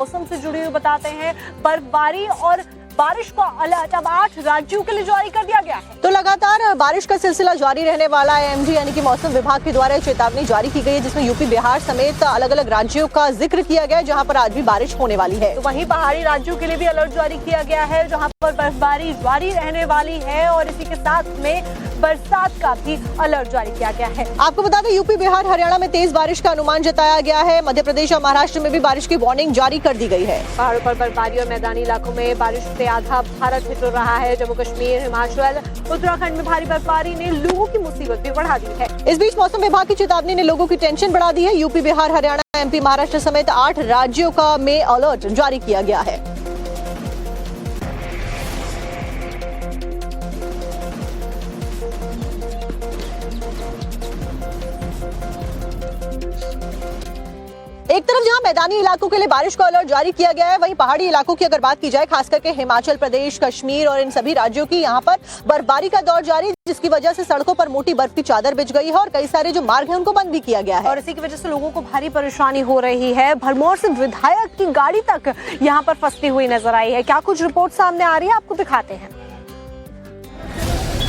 मौसम से जुड़ी हुई बताते हैं। बर्फबारी और बारिश का अलर्ट अब 8 राज्यों के लिए जारी कर दिया गया है। तो लगातार बारिश का सिलसिला जारी रहने वाला है। एमडी यानी कि मौसम विभाग के द्वारा चेतावनी जारी की गई है, जिसमें यूपी, बिहार समेत अलग अलग राज्यों का जिक्र किया गया है, जहां पर आज भी बारिश होने वाली है। तो वहीं पहाड़ी राज्यों के लिए भी अलर्ट जारी किया गया है, जहां पर बर्फबारी जारी रहने वाली है और इसी के साथ में बरसात का भी अलर्ट जारी किया गया है। आपको बता दें, यूपी, बिहार, हरियाणा में तेज बारिश का अनुमान जताया गया है। मध्य प्रदेश और महाराष्ट्र में भी बारिश की वार्निंग जारी कर दी गई है। पहाड़ों पर बर्फबारी और मैदानी इलाकों में बारिश से आधा भारत हिट रहा है। जम्मू कश्मीर, हिमाचल, उत्तराखंड में भारी बर्फबारी ने लोगों की मुसीबत भी बढ़ा दी है। इस बीच मौसम विभाग की चेतावनी ने लोगों की टेंशन बढ़ा दी है। यूपी, बिहार, हरियाणा, एमपी, महाराष्ट्र समेत 8 राज्यों का में अलर्ट जारी किया गया है। एक तरफ जहां मैदानी इलाकों के लिए बारिश का अलर्ट जारी किया गया है, वहीं पहाड़ी इलाकों की अगर बात की जाए, खास करके हिमाचल प्रदेश, कश्मीर और इन सभी राज्यों की यहां पर बर्फबारी का दौर जारी, जिसकी वजह से सड़कों पर मोटी बर्फ की चादर बिछ गई है और कई सारे जो मार्ग हैं उनको बंद भी किया गया है। और इसी की वजह से लोगों को भारी परेशानी हो रही है। भरमौर से विधायक की गाड़ी तक यहाँ पर फंसती हुई नजर आई है। क्या कुछ रिपोर्ट सामने आ रही है, आपको दिखाते हैं।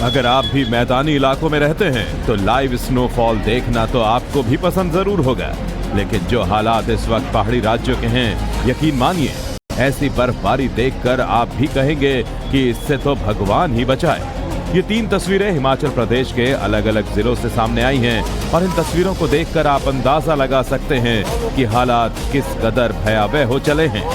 अगर आप भी मैदानी इलाकों में रहते हैं तो लाइव स्नोफॉल देखना तो आपको भी पसंद जरूर होगा, लेकिन जो हालात इस वक्त पहाड़ी राज्यों के हैं, यकीन मानिए ऐसी बर्फबारी देखकर आप भी कहेंगे कि इससे तो भगवान ही बचाए। ये 3 तस्वीरें हिमाचल प्रदेश के अलग अलग जिलों से सामने आई हैं और इन तस्वीरों को देखकर आप अंदाजा लगा सकते हैं कि हालात किस कदर भयावह हो चले हैं।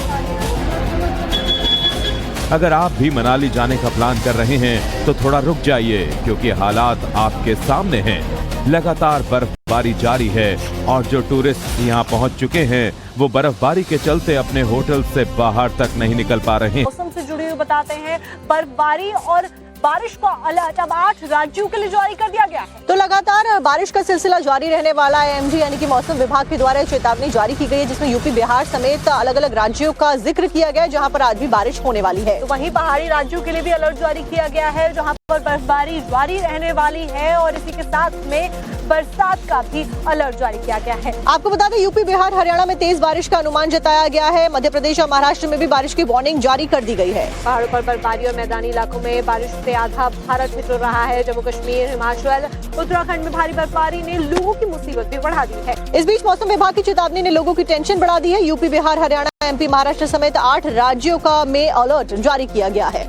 अगर आप भी मनाली जाने का प्लान कर रहे हैं तो थोड़ा रुक जाइए, क्योंकि हालात आपके सामने हैं। लगातार बर्फबारी जारी है और जो टूरिस्ट यहाँ पहुँच चुके हैं वो बर्फबारी के चलते अपने होटल से बाहर तक नहीं निकल पा रहे हैं। मौसम से जुड़ी हुई बताते हैं। बर्फबारी और बारिश का अलर्ट अब 8 राज्यों के लिए जारी कर दिया गया है। तो लगातार बारिश का सिलसिला जारी रहने वाला है। एमडी यानी कि मौसम विभाग के द्वारा चेतावनी जारी की गई है, जिसमें यूपी, बिहार समेत अलग अलग राज्यों का जिक्र किया गया है, जहां पर आज भी बारिश होने वाली है। तो वहीं पहाड़ी राज्यों के लिए भी अलर्ट जारी किया गया है, जहां पर बर्फबारी जारी रहने वाली है और इसी के साथ में बरसात का भी अलर्ट जारी किया गया है। आपको बता दें, यूपी, बिहार, हरियाणा में तेज बारिश का अनुमान जताया गया है। मध्य प्रदेश और महाराष्ट्र में भी बारिश की वार्निंग जारी कर दी गई है। पहाड़ों पर बर्फबारी और मैदानी इलाकों में बारिश से आधा भारत हिट रहा है। जम्मू कश्मीर, हिमाचल, उत्तराखंड में भारी बर्फबारी ने लोगों की मुसीबत भी बढ़ा दी है। इस बीच मौसम विभाग की चेतावनी ने लोगों की टेंशन बढ़ा दी है। यूपी, बिहार, हरियाणा, एमपी, महाराष्ट्र समेत 8 राज्यों का में अलर्ट जारी किया गया है।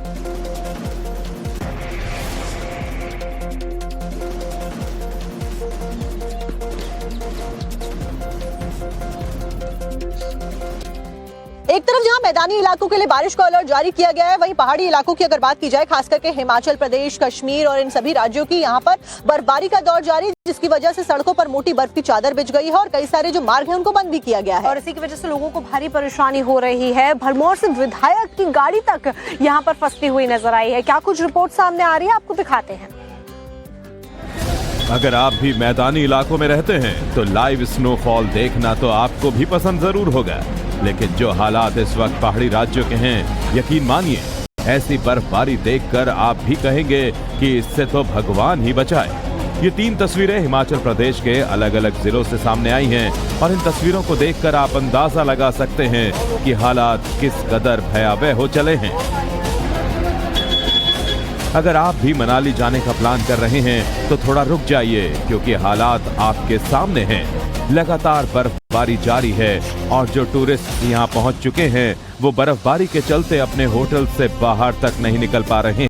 एक तरफ जहां मैदानी इलाकों के लिए बारिश का अलर्ट जारी किया गया है, वहीं पहाड़ी इलाकों की अगर बात की जाए, खास करके हिमाचल प्रदेश, कश्मीर और इन सभी राज्यों की यहां पर बर्फबारी का दौर जारी, जिसकी वजह से सड़कों पर मोटी बर्फ की चादर बिछ गई है और कई सारे जो मार्ग हैं उनको बंद भी किया गया है। और इसी की वजह से लोगों को भारी परेशानी हो रही है। भरमौर से विधायक की गाड़ी तक यहाँ पर फंसती हुई नजर आई है। क्या कुछ रिपोर्ट सामने आ रही है, आपको दिखाते हैं। अगर आप भी मैदानी इलाकों में रहते हैं तो लाइव स्नोफॉल देखना तो आपको भी पसंद जरूर होगा, लेकिन जो हालात इस वक्त पहाड़ी राज्यों के हैं, यकीन मानिए ऐसी बर्फबारी देखकर आप भी कहेंगे कि इससे तो भगवान ही बचाए। ये 3 तस्वीरें हिमाचल प्रदेश के अलग अलग जिलों से सामने आई हैं और इन तस्वीरों को देखकर आप अंदाजा लगा सकते हैं कि हालात किस कदर भयावह हो चले हैं। अगर आप भी मनाली जाने का प्लान कर रहे हैं तो थोड़ा रुक जाइए, क्योंकि हालात आपके सामने हैं। लगातार बर्फबारी जारी है और जो टूरिस्ट यहाँ पहुँच चुके हैं वो बर्फबारी के चलते अपने होटल से बाहर तक नहीं निकल पा रहे हैं।